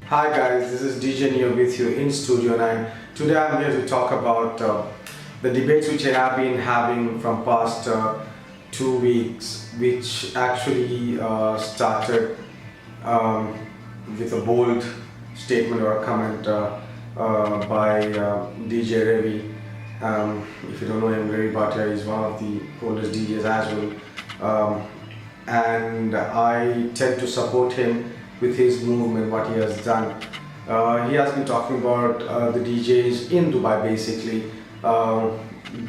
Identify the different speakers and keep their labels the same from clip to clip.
Speaker 1: Hi guys, this is DJ Neo with you in Studio 9. Today I'm here to talk about the debates which I have been having from past 2 weeks, which actually started um, with a bold statement or a comment by DJ Ravi. If you don't know him, Ravi Bhatia is one of the oldest DJs as well. And I tend to support him with his movement, what he has done. He has been talking about the DJs in Dubai basically uh,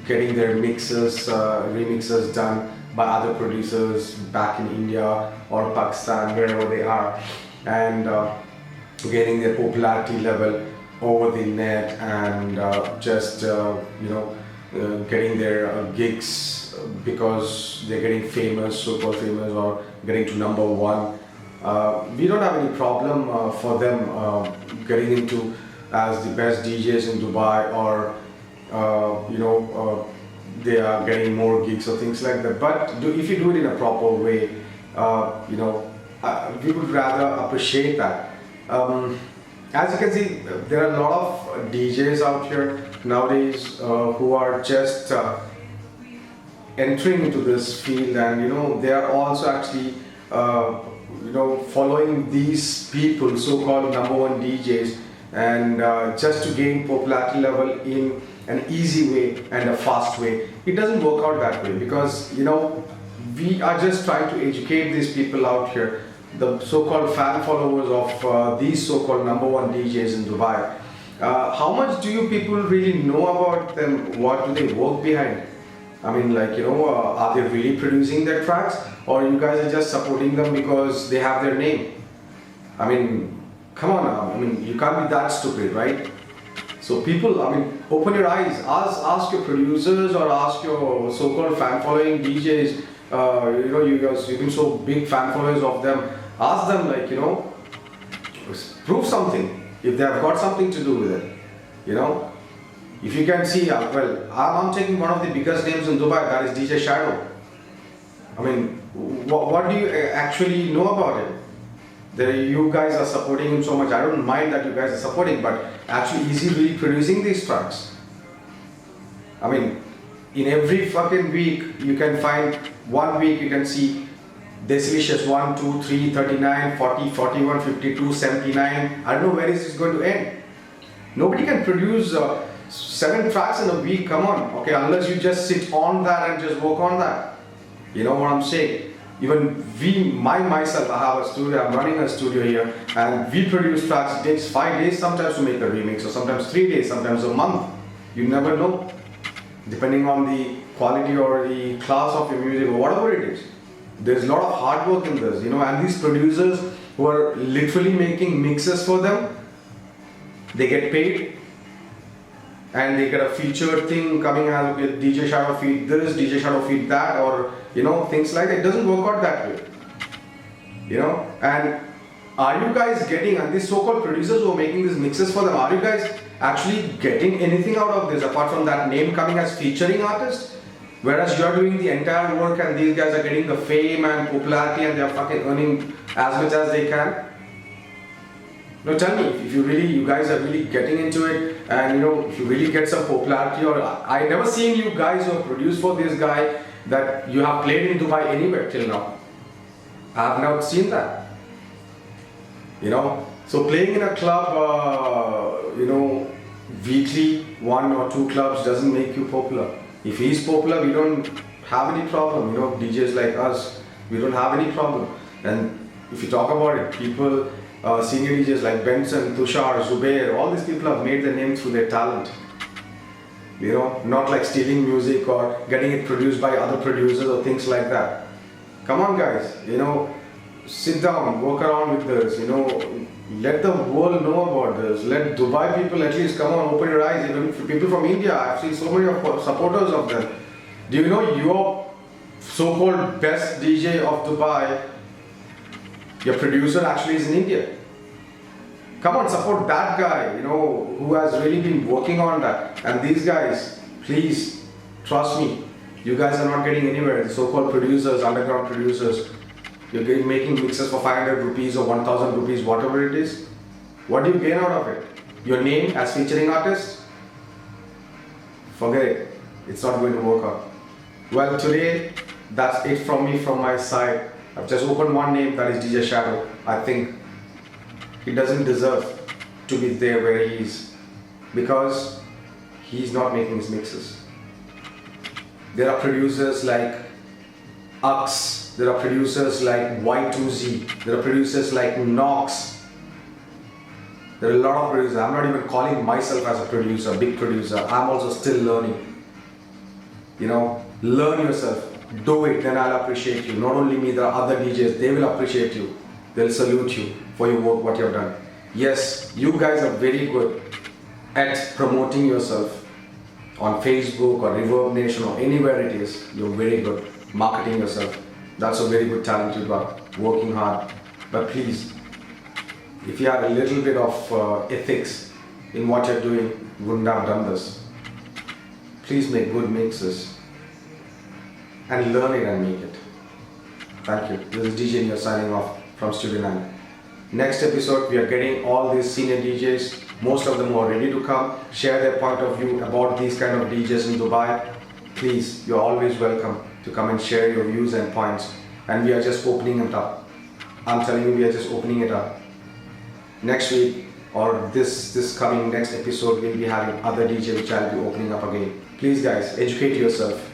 Speaker 1: getting their mixes, remixes done by other producers back in India or Pakistan, wherever they are, and getting their popularity level over the net and just getting their gigs because they're getting famous, super famous, or getting to number one. We don't have any problem for them getting into as the best DJs in Dubai, or they are getting more gigs or things like that. But if you do it in a proper way, we would rather appreciate that. As you can see, there are a lot of DJs out here nowadays who are just entering into this field, and they are also actually following these people, so-called number one DJs, and just to gain popularity level in an easy way and a fast way. It doesn't work out that way, because we are just trying to educate these people out here, the so-called fan followers of these so-called number one DJs in Dubai. How much do you people really know about them? What do they work behind? I mean, are they really producing their tracks, or you guys are just supporting them because they have their name? I mean, come on now. I mean, you can't be that stupid, right? So people, I mean, open your eyes. Ask your producers or ask your so-called fan following DJs. You guys, you've been so big fan followers of them. Ask them, prove something if they have got something to do with it. If you can see, I'm taking one of the biggest names in Dubai, that is DJ Shadow. I mean, what do you actually know about him? You guys are supporting him so much. I don't mind that you guys are supporting, but actually, is he really producing these tracks? I mean, in every fucking week, you can find 1 week, you can see Decilicious 1, 2, 3, 39, 40, 41, 52, 79. I don't know where is this going to end. Nobody can produce 7 tracks in a week, come on, okay, unless you just sit on that and just work on that. You know what I'm saying? Even myself, I have a studio, I'm running a studio here, and we produce tracks. It takes 5 days sometimes to make a remix, or sometimes 3 days, sometimes a month. You never know, depending on the quality or the class of your music or whatever it is. There's a lot of hard work in this, and these producers who are literally making mixes for them, they get paid, and they get a featured thing coming out with DJ Shadow feed this, DJ Shadow feed that, or things like that. It doesn't work out that way. And are you guys getting, and these so-called producers who are making these mixes for them, are you guys actually getting anything out of this apart from that name coming as featuring artist? Whereas you're doing the entire work and these guys are getting the fame and popularity and they're fucking earning as much as they can. No, tell me, if you guys are really getting into it, and if you really get some popularity, or I never seen you guys who have produced for this guy that you have played in Dubai anywhere till now. I have not seen that. So playing in a club, weekly 1 or 2 clubs doesn't make you popular. If he's popular, we don't have any problem. DJs like us, we don't have any problem. And if you talk about it, people, senior DJs like Benson, Tushar, Zubair, all these people have made their name through their talent. Not like stealing music or getting it produced by other producers or things like that. Come on guys, sit down, work around with this, let the world know about this. Let Dubai people at least come on, open your eyes. Even people from India, I've seen so many supporters of them. Do you know your so-called best DJ of Dubai, your producer actually is in India? Come on, support that guy, who has really been working on that. And these guys, please, trust me, you guys are not getting anywhere. The so-called producers, underground producers, you're making mixes for 500 rupees or 1000 rupees, whatever it is. What do you gain out of it? Your name as featuring artist? Forget it. It's not going to work out. Well, today, that's it from me, from my side. I've just opened one name, that is DJ Shadow. I think he doesn't deserve to be there where he is because he's not making his mixes. There are producers like Ux, there are producers like Y2Z, there are producers like Nox. There are a lot of producers. I'm not even calling myself as a producer, big producer. I'm also still learning. You know, learn yourself, do it, then I'll appreciate you. Not only me, there are other DJs, they will appreciate you. They'll salute you for your work, what you've done. Yes, you guys are very good at promoting yourself on Facebook or Reverb Nation or anywhere it is. You're very good marketing yourself. That's a very good talent you got, working hard. But please, if you had a little bit of ethics in what you're doing, you wouldn't have done this. Please make good mixes and learn it and make it. Thank you. This is DJ Neo signing off from Studio 9. Next episode, we are getting all these senior DJs. Most of them are ready to come, share their point of view about these kind of DJs in Dubai. Please, you're always welcome to come and share your views and points. And we are just opening it up. I'm telling you, we are just opening it up. Next week or this coming next episode, we'll be having other DJ which I'll be opening up again. Please guys, educate yourself.